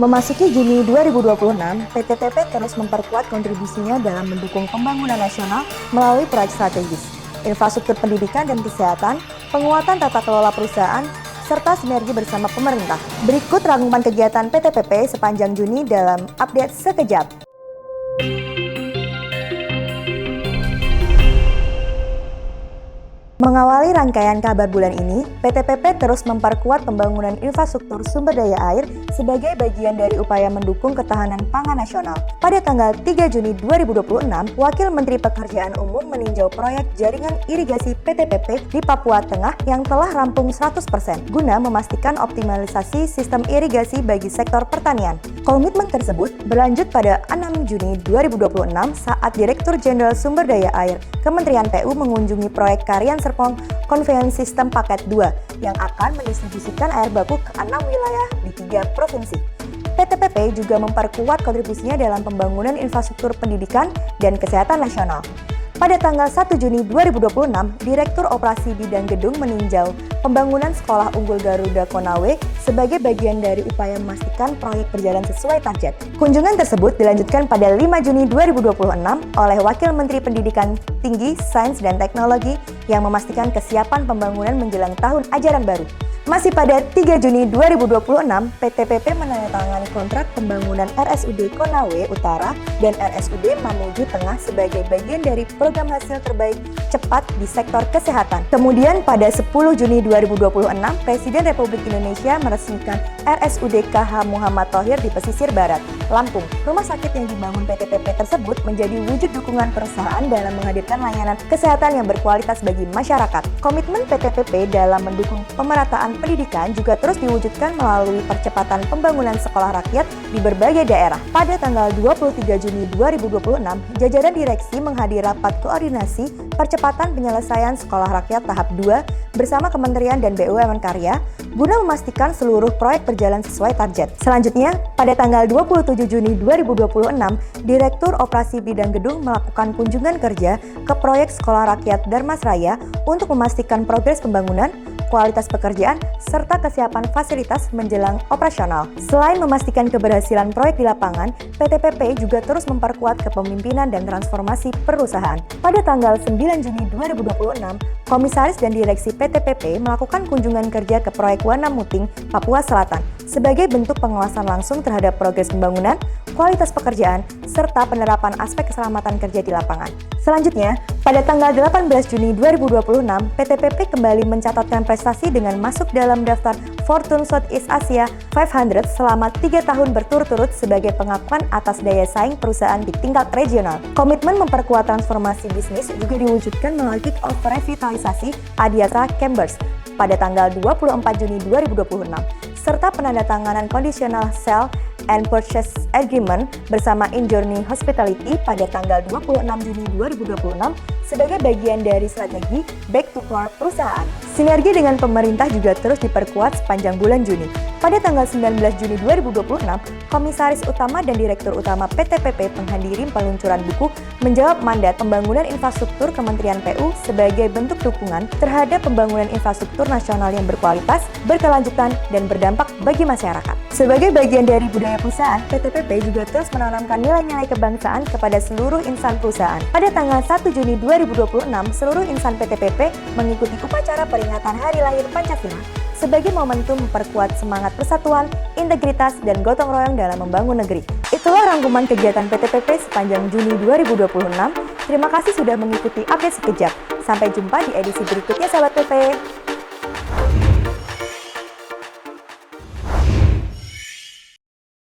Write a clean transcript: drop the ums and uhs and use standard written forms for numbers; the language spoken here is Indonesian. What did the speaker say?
Memasuki Juni 2026, PT PP terus memperkuat kontribusinya dalam mendukung pembangunan nasional melalui proyek strategis, infrastruktur pendidikan dan kesehatan, penguatan tata kelola perusahaan, serta sinergi bersama pemerintah. Berikut rangkuman kegiatan PT PP sepanjang Juni dalam update sekejap. Mengawali rangkaian kabar bulan ini, PT PP terus memperkuat pembangunan infrastruktur sumber daya air sebagai bagian dari upaya mendukung ketahanan pangan nasional. Pada tanggal 3 Juni 2026, Wakil Menteri Pekerjaan Umum meninjau proyek jaringan irigasi PT PP di Papua Tengah yang telah rampung 100% guna memastikan optimalisasi sistem irigasi bagi sektor pertanian. Komitmen tersebut berlanjut pada 6 Juni 2026 saat Direktur Jenderal Sumber Daya Air Kementerian PU mengunjungi proyek Karian Serpong Conveyance System Paket 2 yang akan mendistribusikan air baku ke 6 wilayah di 3 provinsi. PT PP juga memperkuat kontribusinya dalam pembangunan infrastruktur pendidikan dan kesehatan nasional. Pada tanggal 1 Juni 2026, Direktur Operasi Bidang Gedung meninjau pembangunan Sekolah Unggul Garuda Konawe sebagai bagian dari upaya memastikan proyek berjalan sesuai target. Kunjungan tersebut dilanjutkan pada 5 Juni 2026 oleh Wakil Menteri Pendidikan Tinggi, Sains, dan Teknologi yang memastikan kesiapan pembangunan menjelang tahun ajaran baru. Masih pada 3 Juni 2026, PT PP menandatangani kontrak pembangunan RSUD Konawe Utara dan RSUD Mamuju Tengah sebagai bagian dari program hasil terbaik cepat di sektor kesehatan. Kemudian pada 10 Juni 2026, Presiden Republik Indonesia meresmikan RSUD KH Muhammad Thohir di pesisir barat, Lampung. Rumah sakit yang dibangun PT PP tersebut menjadi wujud dukungan perusahaan dalam menghadirkan layanan kesehatan yang berkualitas bagi masyarakat. Komitmen PT PP dalam mendukung pemerataan pendidikan juga terus diwujudkan melalui percepatan pembangunan sekolah rakyat di berbagai daerah. Pada tanggal 23 Juni 2026, jajaran direksi menghadiri rapat koordinasi percepatan penyelesaian sekolah rakyat tahap 2 bersama Kementerian dan BUMN Karya guna memastikan seluruh proyek berjalan sesuai target. Selanjutnya, pada tanggal 27 Juni 2026, Direktur Operasi Bidang Gedung melakukan kunjungan kerja ke proyek Sekolah Rakyat Darmasraya untuk memastikan progres pembangunan, kualitas pekerjaan, serta kesiapan fasilitas menjelang operasional. Selain memastikan keberhasilan proyek di lapangan, PT PP juga terus memperkuat kepemimpinan dan transformasi perusahaan. Pada tanggal 9 Juni 2026, Komisaris dan Direksi PT PP melakukan kunjungan kerja ke proyek Wana Muting, Papua Selatan, sebagai bentuk pengawasan langsung terhadap progres pembangunan, kualitas pekerjaan, serta penerapan aspek keselamatan kerja di lapangan. Selanjutnya, pada tanggal 18 Juni 2026, PT PP kembali mencatatkan prestasi dengan masuk dalam daftar Fortune Southeast Asia 500 selama 3 tahun berturut-turut sebagai pengakuan atas daya saing perusahaan di tingkat regional. Komitmen memperkuat transformasi bisnis juga diwujudkan melalui kick-off revitalisasi Adiatra Chambers pada tanggal 24 Juni 2026, serta penandatanganan Conditional Sale and Purchase Agreement bersama InJourney Hospitality pada tanggal 26 Juni 2026 sebagai bagian dari strategi Back to Core perusahaan. Sinergi dengan pemerintah juga terus diperkuat sepanjang bulan Juni. Pada tanggal 19 Juni 2026, Komisaris Utama dan Direktur Utama PT PP menghadiri peluncuran buku Menjawab Mandat Pembangunan Infrastruktur Kementerian PU sebagai bentuk dukungan terhadap pembangunan infrastruktur nasional yang berkualitas, berkelanjutan, dan berdampak bagi masyarakat. Sebagai bagian dari budaya perusahaan, PT PP juga terus menanamkan nilai-nilai kebangsaan kepada seluruh insan perusahaan. Pada tanggal 1 Juni 2026, seluruh insan PT PP mengikuti upacara peringatan Hari Lahir Pancasila sebagai momentum memperkuat semangat persatuan, integritas, dan gotong royong dalam membangun negeri. Itulah rangkuman kegiatan PT PP sepanjang Juni 2026. Terima kasih sudah mengikuti update sekejap. Sampai jumpa di edisi berikutnya, sahabat PP.